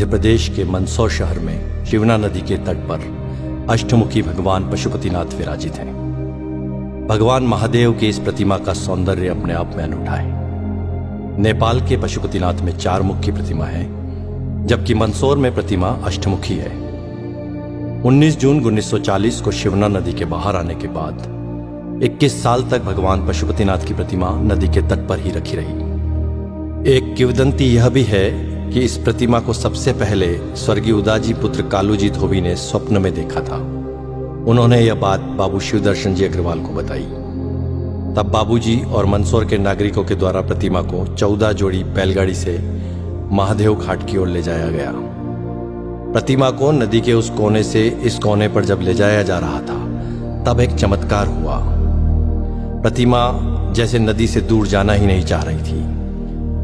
मध्य प्रदेश के मंदसौर शहर में शिवना नदी के तट पर अष्टमुखी भगवान पशुपतिनाथ विराजित हैं। भगवान महादेव की इस प्रतिमा का सौंदर्य अपने आप में अनूठा है। नेपाल के पशुपतिनाथ में 4 मुखी प्रतिमा है, जबकि मंदसौर में प्रतिमा अष्टमुखी है। 19 जून 1940 को शिवना नदी के बाहर आने के बाद 21 साल तक भगवान पशुपतिनाथ की प्रतिमा नदी के तट पर ही रखी रही। एक किंवदंती यह भी है कि इस प्रतिमा को सबसे पहले स्वर्गीय उदाजी पुत्र कालूजी धोबी ने स्वप्न में देखा था। उन्होंने यह बात बाबू शिवदर्शन जी अग्रवाल को बताई। तब बाबूजी और मंदसौर के नागरिकों के द्वारा प्रतिमा को 14 जोड़ी बैलगाड़ी से महादेव घाट की ओर ले जाया गया। प्रतिमा को नदी के उस कोने से इस कोने पर जब ले जाया जा रहा था, तब एक चमत्कार हुआ। प्रतिमा जैसे नदी से दूर जाना ही नहीं चाह रही थी।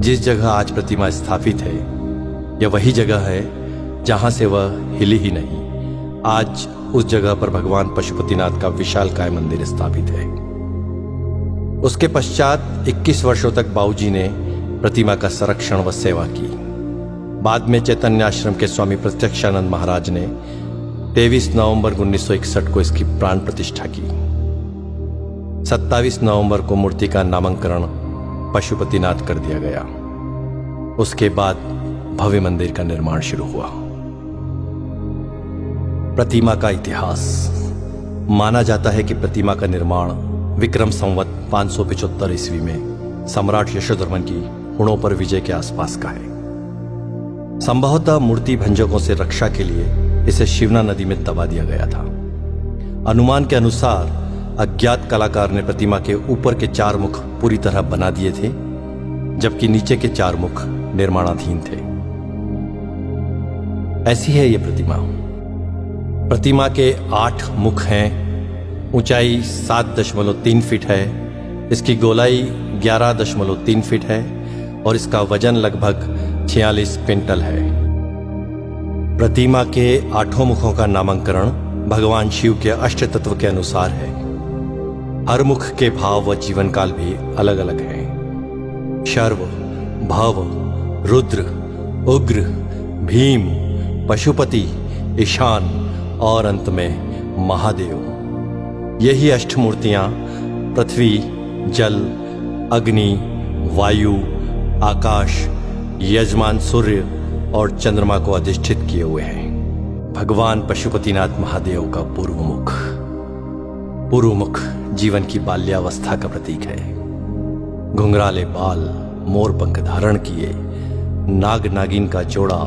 जिस जगह आज प्रतिमा स्थापित है, यह वही जगह है जहां से वह हिली ही नहीं। आज उस जगह पर भगवान पशुपतिनाथ का विशालकाय मंदिर स्थापित है। उसके पश्चात 21 वर्षों तक बाबूजी ने प्रतिमा का संरक्षण व सेवा की। बाद में चैतन्य आश्रम के स्वामी प्रत्यक्षानंद महाराज ने 23 नवंबर 1961 को इसकी प्राण प्रतिष्ठा की। 27 नवंबर को मूर्ति का नामकरण पशुपतिनाथ कर दिया गया। उसके बाद भव्य मंदिर का निर्माण शुरू हुआ। प्रतिमा का इतिहास। माना जाता है कि प्रतिमा का निर्माण विक्रम संवत 575 ईस्वी में सम्राट यशोधर्मन की हुणों पर विजय के आसपास का है। संभवतः मूर्ति भंजकों से रक्षा के लिए इसे शिवना नदी में दबा दिया गया था। अनुमान के अनुसार अज्ञात कलाकार ने प्रतिमा के ऊपर के 4 मुख पूरी तरह बना दिए थे, जबकि नीचे के 4 मुख निर्माणाधीन थे। ऐसी है यह प्रतिमा। प्रतिमा के 8 मुख हैं। ऊंचाई 7.3 फीट है। इसकी गोलाई 11.3 फीट है और इसका वजन लगभग 46 क्विंटल है। प्रतिमा के 8 मुखों का नामकरण भगवान शिव के अष्ट तत्व के अनुसार है। हर मुख के भाव व जीवन काल भी अलग अलग हैं। शर्व, भव, रुद्र, उग्र, भीम, पशुपति, ईशान और अंत में महादेव। यही अष्टमूर्तियां पृथ्वी, जल, अग्नि, वायु, आकाश, यजमान सूर्य और चंद्रमा को अधिष्ठित किए हुए हैं। भगवान पशुपतिनाथ महादेव का पूर्व मुख। पूर्व मुख जीवन की बाल्यावस्था का प्रतीक है। घुंघराले बाल, मोर पंख धारण किए, नाग नागिन का जोड़ा,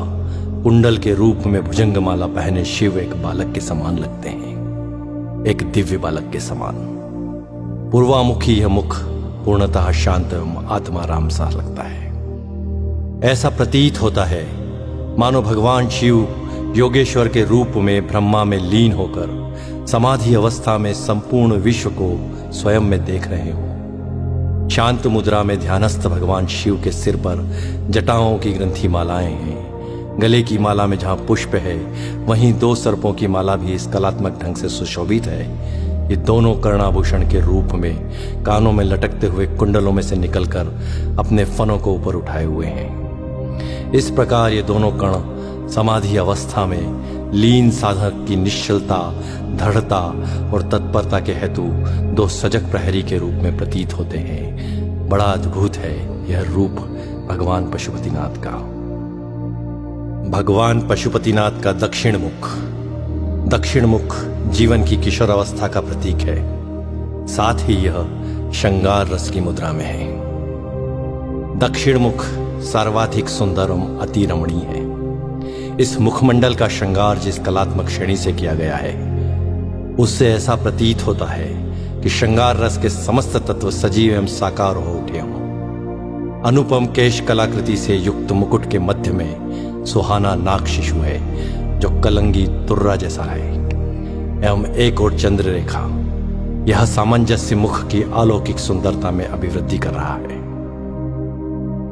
कुंडल के रूप में भुजंगमाला पहने शिव एक बालक के समान लगते हैं, एक दिव्य बालक के समान। पूर्वामुखी यह मुख पूर्णतः शांत एवं आत्माराम सा लगता है। ऐसा प्रतीत होता है मानो भगवान शिव योगेश्वर के रूप में ब्रह्मा में लीन होकर समाधि अवस्था में संपूर्ण विश्व को स्वयं में देख रहे हो। शांत मुद्रा में ध्यानस्थ भगवान शिव के सिर पर जटाओं की ग्रंथि मालाएं हैं। गले की माला में जहां पुष्प है, वहीं 2 सर्पों की माला भी इस कलात्मक ढंग से सुशोभित है। ये दोनों कर्णाभूषण के रूप में कानों में लटकते हुए कुंडलों में से निकलकर अपने फनों को ऊपर उठाए हुए हैं। इस प्रकार ये दोनों कण समाधि अवस्था में लीन साधक की निश्चलता, दृढ़ता और तत्परता के हेतु 2 सजग प्रहरी के रूप में प्रतीत होते हैं। बड़ा अद्भुत है यह रूप भगवान पशुपतिनाथ का। भगवान पशुपतिनाथ का दक्षिण मुख। दक्षिण मुख जीवन की किशोर अवस्था का प्रतीक है। साथ ही यह श्रृंगार रस की मुद्रा में है। दक्षिण मुख सर्वाधिक सुंदर एवं अति रमणीय है। इस मुखमंडल का श्रृंगार जिस कलात्मक श्रेणी से किया गया है, उससे ऐसा प्रतीत होता है कि श्रृंगार रस के समस्त तत्व सजीव एवं साकार हो उठे हों। अनुपम केश कलाकृति से युक्त मुकुट के मध्य में सुहाना नाग शिशु है, जो कलंगी तुर्रा जैसा है, एवं एक और चंद्र रेखा। यह सामंजस्य मुख की अलौकिक सुंदरता में अभिवृद्धि कर रहा है।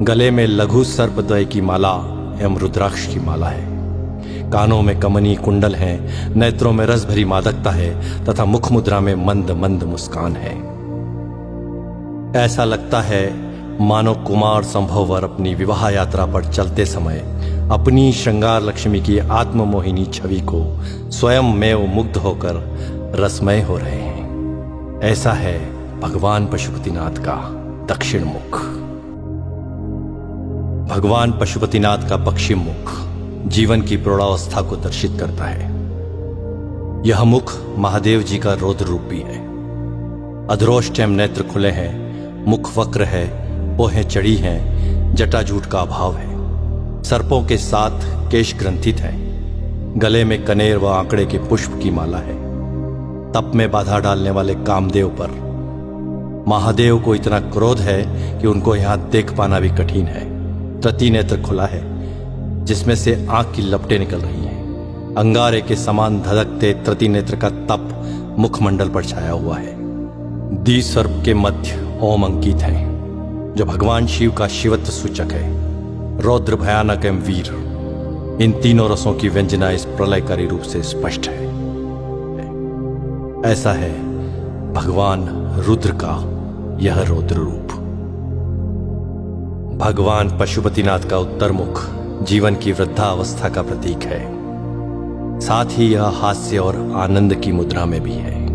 गले में लघु सर्पद्वय की माला एवं रुद्राक्ष की माला है। कानों में कमनी कुंडल हैं, नेत्रों में रस भरी मादकता है तथा मुख मुद्रा में मंद मंद मुस्कान है। ऐसा लगता है मानो कुमार संभववर अपनी विवाह यात्रा पर चलते समय अपनी श्रृंगार लक्ष्मी की आत्ममोहिनी छवि को स्वयं में वो मुग्ध होकर रसमय हो रहे हैं। ऐसा है भगवान पशुपतिनाथ का दक्षिण मुख। भगवान पशुपतिनाथ का पश्चिम मुख जीवन की प्रौढ़ावस्था को दर्शित करता है। यह मुख महादेव जी का रौद्र रूप भी है। अधरोष्टम नेत्र खुले हैं, मुख वक्र है, पोहें चढ़ी हैं, जटाजूट का अभाव है। सर्पों के साथ केश ग्रंथित है। गले में कनेर व आंकड़े के पुष्प की माला है। तप में बाधा डालने वाले कामदेव पर महादेव को इतना क्रोध है कि उनको यहां देख पाना भी कठिन है। तृतीय नेत्र खुला है जिसमें से आंख की लपटें निकल रही हैं। अंगारे के समान धधकते तृतीय नेत्र का तप मुखमंडल पर छाया हुआ है। द्विसर्प के मध्य ओम अंकित है जो भगवान शिव का शिवत्व सूचक है। रौद्र, भयानक एवं वीर, इन तीनों रसों की व्यंजना इस प्रलयकारी रूप से स्पष्ट है। ऐसा है भगवान रुद्र का यह रौद्र रूप। भगवान पशुपतिनाथ का उत्तर मुख जीवन की वृद्धावस्था का प्रतीक है। साथ ही यह हास्य और आनंद की मुद्रा में भी है।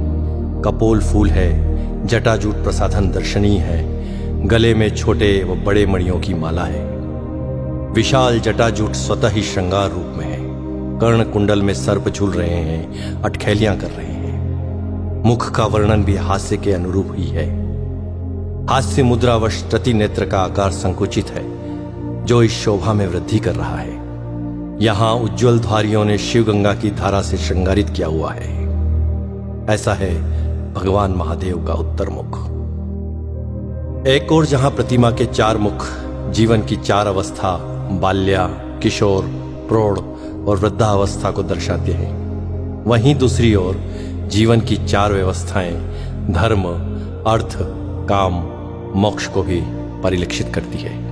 कपोल फूल है, जटाजूट प्रसाधन दर्शनीय है। गले में छोटे व बड़े मणियों की माला है। विशाल जटाजूट स्वतः ही श्रृंगार रूप में है। कर्ण कुंडल में सर्प झूल रहे हैं, अटखेलियां कर रहे हैं। मुख का वर्णन भी हास्य के अनुरूप ही है। हास्य मुद्रावश तृतीय नेत्र का आकार संकुचित है जो इस शोभा में वृद्धि कर रहा है। यहां उज्ज्वल धारियों ने शिवगंगा की धारा से श्रृंगारित किया हुआ है। ऐसा है भगवान महादेव का उत्तर मुख। एक और जहां प्रतिमा के चार मुख जीवन की चार अवस्था बाल्या, किशोर, प्रौढ़ और वृद्धावस्था को दर्शाते हैं, वहीं दूसरी ओर जीवन की चार व्यवस्थाएं धर्म, अर्थ, काम, मोक्ष को भी परिलक्षित करती है।